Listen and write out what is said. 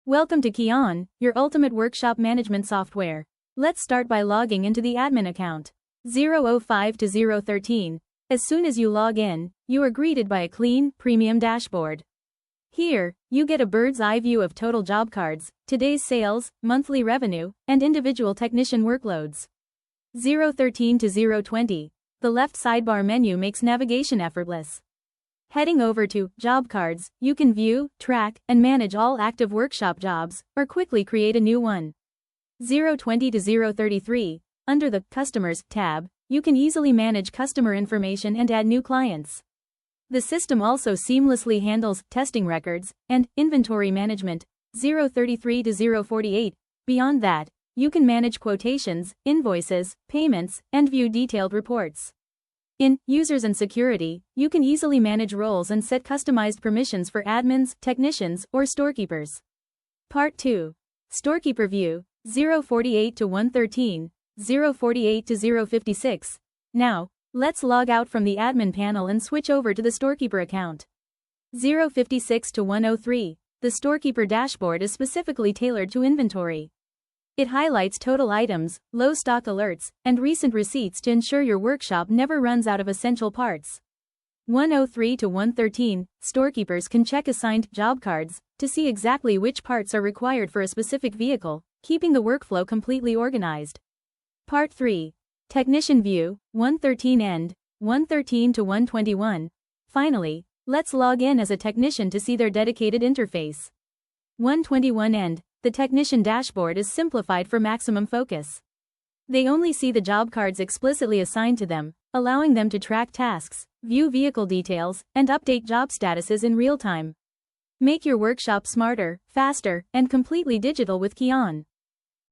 Welcome to Kiaan, your ultimate workshop management software. Let's start by logging into the admin account. 005 to 013. As soon as you log in, you are greeted by a clean, premium dashboard. Here, you get a bird's eye view of total job cards, today's sales, monthly revenue, and individual technician workloads. 013 to 020. The left sidebar menu makes navigation effortless. Heading over to Job Cards, you can view, track, and manage all active workshop jobs, or quickly create a new one. 020 to 033. Under the Customers tab, you can easily manage customer information and add new clients. The system also seamlessly handles testing records and inventory management. 033 to 048. Beyond that, you can manage quotations, invoices, payments, and view detailed reports. In Users and Security, you can easily manage roles and set customized permissions for admins, technicians, or storekeepers. Part 2. Storekeeper View, 048 to 113, 048 to 056. Now, let's log out from the admin panel and switch over to the storekeeper account. 056 to 103. The storekeeper dashboard is specifically tailored to inventory. It highlights total items, low stock alerts, and recent receipts to ensure your workshop never runs out of essential parts. 103 to 113, storekeepers can check assigned job cards to see exactly which parts are required for a specific vehicle, keeping the workflow completely organized. Part 3. Technician View, 113 end, 113 to 121. Finally, let's log in as a technician to see their dedicated interface. 121 end. The technician dashboard is simplified for maximum focus. They only see the job cards explicitly assigned to them, allowing them to track tasks, view vehicle details, and update job statuses in real time. Make your workshop smarter, faster, and completely digital with Kiaan.